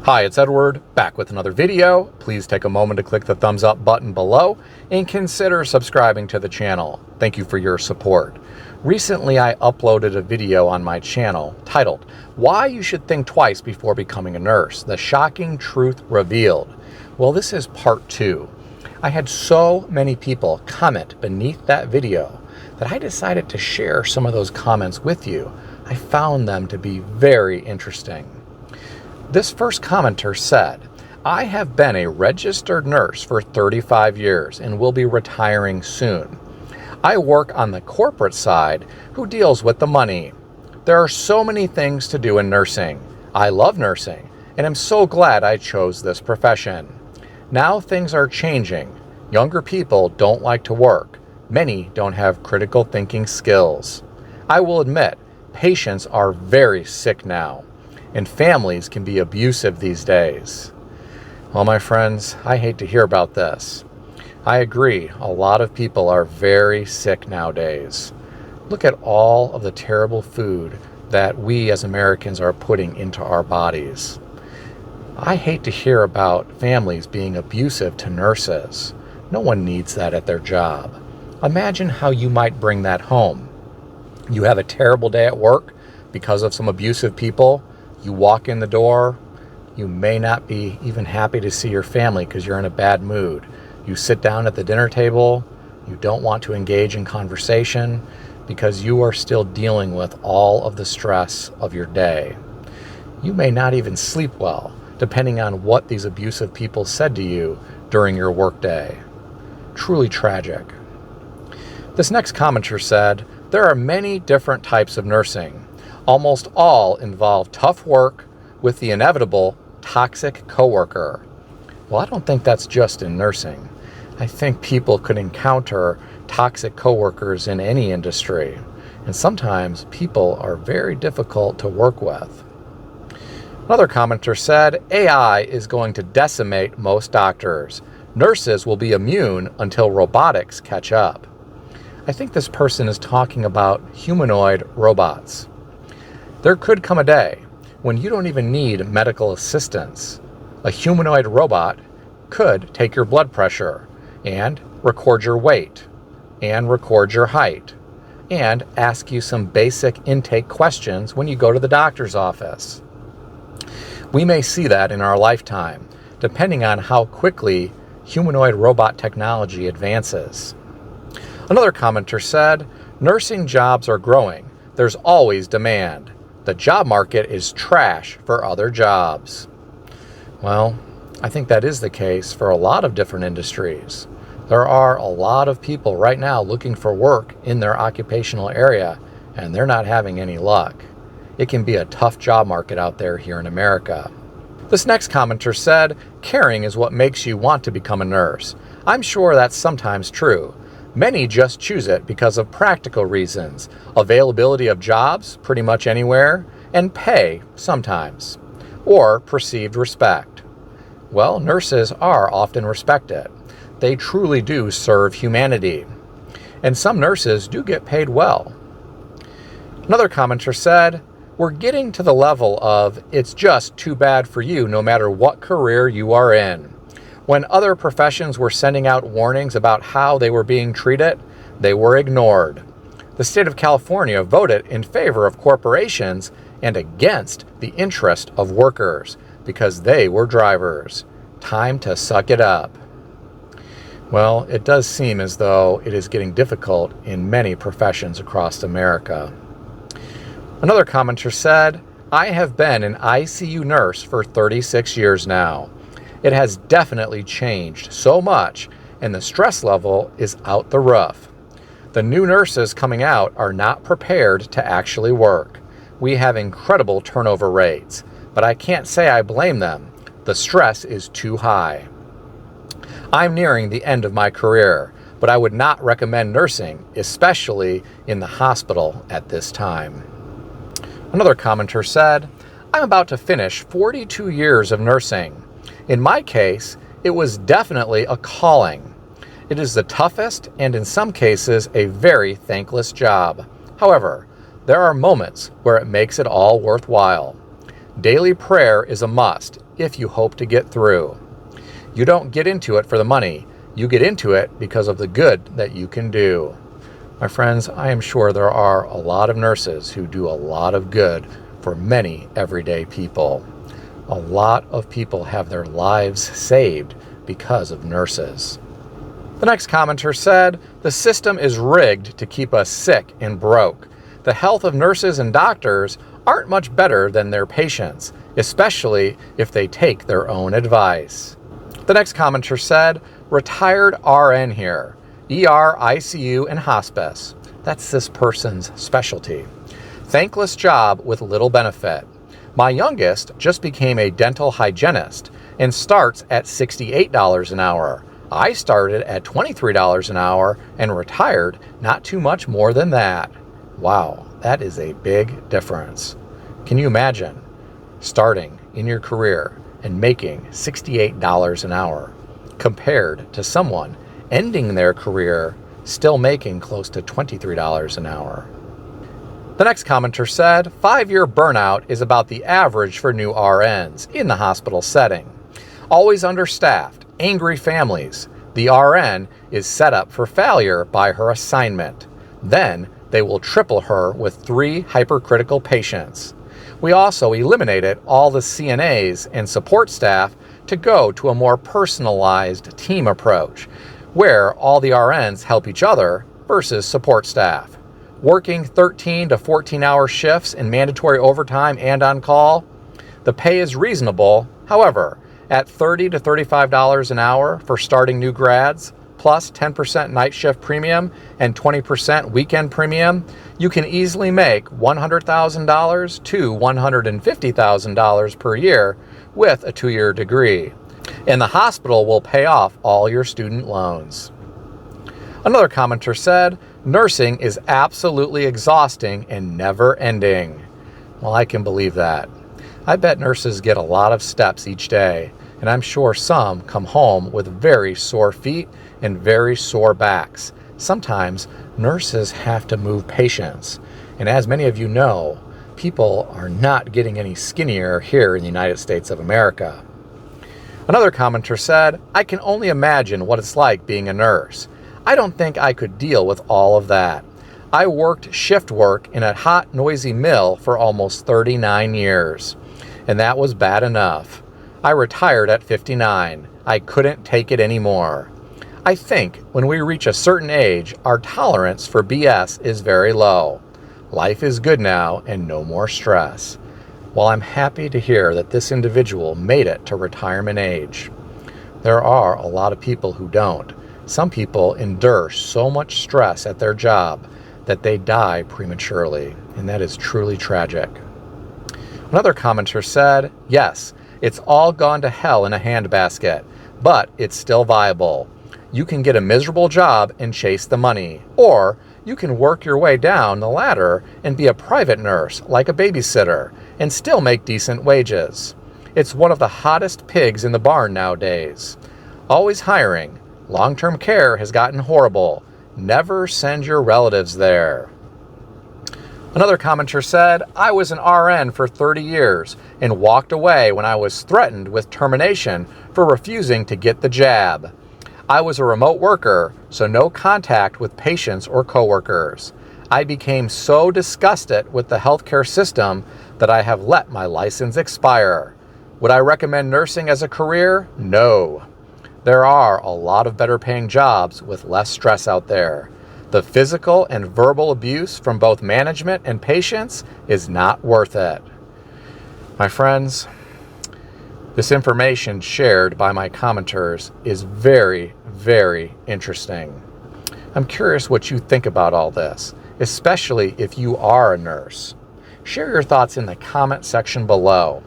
Hi, it's Edward, back with another video. Please take a moment to click the thumbs up button below and consider subscribing to the channel. Thank you for your support. Recently, I uploaded a video on my channel titled, "Why You Should Think Twice Before Becoming a Nurse, The Shocking Truth Revealed." Well, this is part 2. I had so many people comment beneath that video that I decided to share some of those comments with you. I found them to be very interesting. This first commenter said, "I have been a registered nurse for 35 years and will be retiring soon. I work on the corporate side who deals with the money. There are so many things to do in nursing. I love nursing and am so glad I chose this profession. Now things are changing. Younger people don't like to work. Many don't have critical thinking skills. I will admit, patients are very sick now. And families can be abusive these days." Well, my friends, I hate to hear about this. I agree, a lot of people are very sick nowadays. Look at all of the terrible food that we as Americans are putting into our bodies. I hate to hear about families being abusive to nurses. No one needs that at their job. Imagine how you might bring that home. You have a terrible day at work because of some abusive people. You walk in the door, you may not be even happy to see your family because you're in a bad mood. You sit down at the dinner table, you don't want to engage in conversation because you are still dealing with all of the stress of your day. You may not even sleep well, depending on what these abusive people said to you during your workday. Truly tragic. This next commenter said, "There are many different types of nursing. Almost all involve tough work with the inevitable toxic coworker." Well, I don't think that's just in nursing. I think people could encounter toxic coworkers in any industry, and sometimes people are very difficult to work with. Another commenter said, "AI is going to decimate most doctors. Nurses will be immune until robotics catch up." I think this person is talking about humanoid robots. There could come a day when you don't even need medical assistance. A humanoid robot could take your blood pressure and record your weight and record your height and ask you some basic intake questions when you go to the doctor's office. We may see that in our lifetime, depending on how quickly humanoid robot technology advances. Another commenter said, "Nursing jobs are growing. There's always demand. The job market is trash for other jobs." Well, I think that is the case for a lot of different industries. There are a lot of people right now looking for work in their occupational area, and they're not having any luck. It can be a tough job market out there here in America. This next commenter said, "Caring is what makes you want to become a nurse. I'm sure that's sometimes true. Many just choose it because of practical reasons, availability of jobs pretty much anywhere, and pay sometimes, or perceived respect." Well, nurses are often respected. They truly do serve humanity. And some nurses do get paid well. Another commenter said, "We're getting to the level of it's just too bad for you no matter what career you are in. When other professions were sending out warnings about how they were being treated, they were ignored. The state of California voted in favor of corporations and against the interest of workers because they were drivers. Time to suck it up." Well, it does seem as though it is getting difficult in many professions across America. Another commenter said, "I have been an ICU nurse for 36 years now. It has definitely changed so much, and the stress level is out the roof. The new nurses coming out are not prepared to actually work. We have incredible turnover rates, but I can't say I blame them. The stress is too high. I'm nearing the end of my career, but I would not recommend nursing, especially in the hospital at this time." Another commenter said, "I'm about to finish 42 years of nursing. In my case, it was definitely a calling. It is the toughest and in some cases a very thankless job. However, there are moments where it makes it all worthwhile. Daily prayer is a must, if you hope to get through. You don't get into it for the money. You get into it because of the good that you can do. My friends, I am sure there are a lot of nurses who do a lot of good for many everyday people. A lot of people have their lives saved because of nurses. The next commenter said, "The system is rigged to keep us sick and broke. The health of nurses and doctors aren't much better than their patients, especially if they take their own advice." The next commenter said, "Retired RN here. ER, ICU, and hospice. That's this person's specialty. Thankless job with little benefit. My youngest just became a dental hygienist and starts at $68 an hour. I started at $23 an hour and retired not too much more than that." Wow, that is a big difference. Can you imagine starting in your career and making $68 an hour compared to someone ending their career still making close to $23 an hour? The next commenter said, 5-year burnout is about the average for new RNs in the hospital setting. Always understaffed, angry families. The RN is set up for failure by her assignment. Then they will triple her with 3 hypercritical patients. We also eliminated all the CNAs and support staff to go to a more personalized team approach, where all the RNs help each other versus support staff. Working 13 to 14-hour shifts in mandatory overtime and on call. The pay is reasonable. However, at $30 to $35 an hour for starting new grads, plus 10% night shift premium and 20% weekend premium, you can easily make $100,000 to $150,000 per year with a 2-year degree. And the hospital will pay off all your student loans. Another commenter said, "Nursing is absolutely exhausting and never ending." Well, I can believe that. I bet nurses get a lot of steps each day, and I'm sure some come home with very sore feet and very sore backs. Sometimes nurses have to move patients, and as many of you know, people are not getting any skinnier here in the United States of America. Another commenter said, "I can only imagine what it's like being a nurse. I don't think I could deal with all of that. I worked shift work in a hot, noisy mill for almost 39 years, and that was bad enough. I retired at 59. I couldn't take it anymore. I think when we reach a certain age, our tolerance for BS is very low. Life is good now and no more stress." Well, I'm happy to hear that this individual made it to retirement age. There are a lot of people who don't. Some people endure so much stress at their job that they die prematurely, and that is truly tragic. Another commenter said, "Yes, it's all gone to hell in a handbasket, but it's still viable. You can get a miserable job and chase the money, or you can work your way down the ladder and be a private nurse, like a babysitter, and still make decent wages. It's one of the hottest pigs in the barn nowadays. Always hiring. Long-term care has gotten horrible. Never send your relatives there." Another commenter said, "I was an RN for 30 years and walked away when I was threatened with termination for refusing to get the jab. I was a remote worker, so no contact with patients or coworkers. I became so disgusted with the healthcare system that I have let my license expire. Would I recommend nursing as a career? No. There are a lot of better paying jobs with less stress out there. The physical and verbal abuse from both management and patients is not worth it." My friends, this information shared by my commenters is very, very interesting. I'm curious what you think about all this, especially if you are a nurse. Share your thoughts in the comment section below.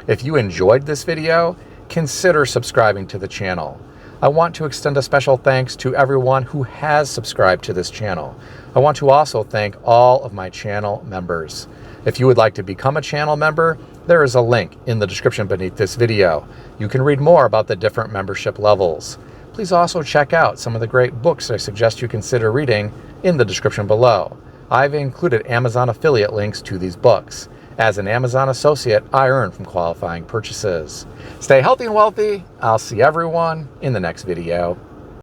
If you enjoyed this video, consider subscribing to the channel. I want to extend a special thanks to everyone who has subscribed to this channel. I want to also thank all of my channel members. If you would like to become a channel member, there is a link in the description beneath this video. You can read more about the different membership levels. Please also check out some of the great books I suggest you consider reading in the description below. I've included Amazon affiliate links to these books. As an Amazon associate, I earn from qualifying purchases. Stay healthy and wealthy. I'll see everyone in the next video.